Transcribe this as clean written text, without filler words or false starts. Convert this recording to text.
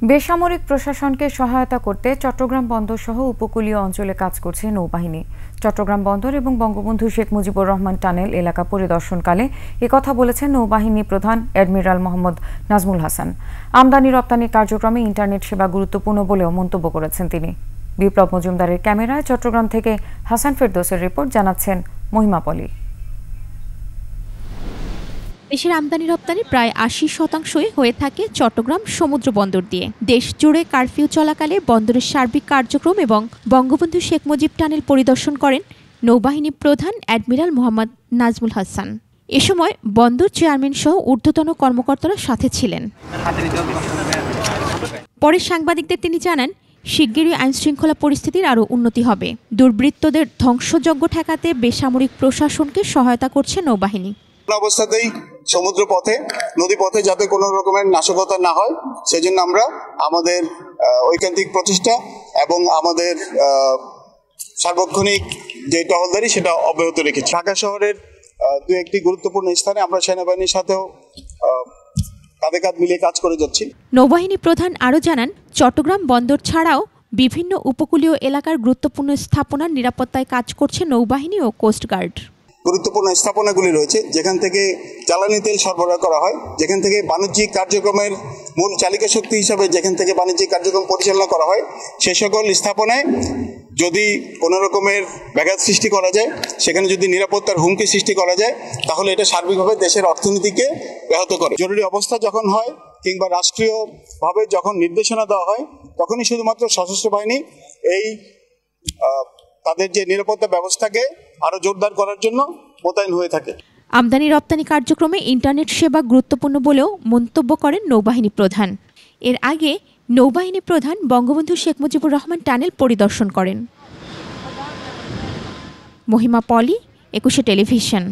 বেসামরিক প্রশাসনকে সহায়তা করতে চট্টগ্রাম বন্দর সহ উপকূলীয় অঞ্চলে কাজ করছে নৌবাহিনী। চট্টগ্রাম বন্দর এবং বঙ্গবন্ধু শেখ মুজিবুর রহমান টানেল এলাকা পরিদর্শনকালে একথা বলেছেন নৌবাহিনী প্রধান অ্যাডমিরাল মোহাম্মদ নাজমুল হাসান। আমদানি রপ্তানি কার্যক্রমে ইন্টারনেট সেবা গুরুত্বপূর্ণ বলেও মন্তব্য করেছেন তিনি। বিপ্লব মজুমদারের ক্যামেরায় চট্টগ্রাম থেকে হাসান ফেরদৌসের রিপোর্ট, জানাচ্ছেন মহিমা পলি। দেশের আমদানি রপ্তানি প্রায় ৮০% হয়ে থাকে চট্টগ্রাম সমুদ্র বন্দর দিয়ে। দেশ জুড়ে কারফিউ চলাকালে বন্দরের সার্বিক কার্যক্রম এবং বঙ্গবন্ধু শেখ মুজিব টানেল পরিদর্শন করেন নৌবাহিনী প্রধান অ্যাডমিরাল মোহাম্মদ নাজমুল হাসান। এ সময় বন্দর চেয়ারম্যান সহ ঊর্ধ্বতন কর্মকর্তারা সাথে ছিলেন। পরে সাংবাদিকদের তিনি জানান, শিগগিরই আইনশৃঙ্খলা পরিস্থিতির আরও উন্নতি হবে। দুর্বৃত্তদের ধ্বংসযজ্ঞ ঠেকাতে বেসামরিক প্রশাসনকে সহায়তা করছে নৌবাহিনী। অবস্থাতেই সমুদ্র পথে, নদী পথে যাতে কোনো রকমের নাশকতা না হয় সেজন্য আমরা আমাদের ঐকান্তিক প্রচেষ্টা এবং আমাদের সার্বক্ষণিক যে টহলদারি সেটা অব্যাহত রেখেছি। ঢাকা শহরের দু একটি গুরুত্বপূর্ণ স্থানে আমরা সেনাবাহিনীর সাথেও কাঁধে কাঁধ মিলিয়ে কাজ করে যাচ্ছি। নৌবাহিনী প্রধান আরও জানান, চট্টগ্রাম বন্দর ছাড়াও বিভিন্ন উপকূলীয় এলাকার গুরুত্বপূর্ণ স্থাপনার নিরাপত্তায় কাজ করছে নৌবাহিনী ও কোস্টগার্ড। গুরুত্বপূর্ণ স্থাপনাগুলি রয়েছে যেখান থেকে জ্বালানি তেল সরবরাহ করা হয়, যেখান থেকে বাণিজ্যিক কার্যক্রমের মূল চালিকা শক্তি হিসাবে যেখান থেকে বাণিজ্যিক কার্যক্রম পরিচালনা করা হয়, সে সকল স্থাপনায় যদি কোনো রকমের ব্যাঘাত সৃষ্টি করা যায়, সেখানে যদি নিরাপত্তার হুমকি সৃষ্টি করা যায়, তাহলে এটা সার্বিকভাবে দেশের অর্থনীতিকে ব্যাহত করে। জরুরি অবস্থা যখন হয় কিংবা রাষ্ট্রীয়ভাবে যখন নির্দেশনা দেওয়া হয়, তখনই শুধুমাত্র সশস্ত্র বাহিনী এই তাদের যে নিরাপত্তা ব্যবস্থাকে আরো জোরদার করার জন্য মোতায়েন হয়ে থাকে। আমদানি রপ্তানি কার্যক্রমে ইন্টারনেট সেবা গুরুত্বপূর্ণ বলেও মন্তব্য করেন নৌবাহিনী প্রধান। এর আগে নৌবাহিনী প্রধান বঙ্গবন্ধু শেখ মুজিবুর রহমান টানেল পরিদর্শন করেন। মহিমা পলি, ২১ টেলিভিশন।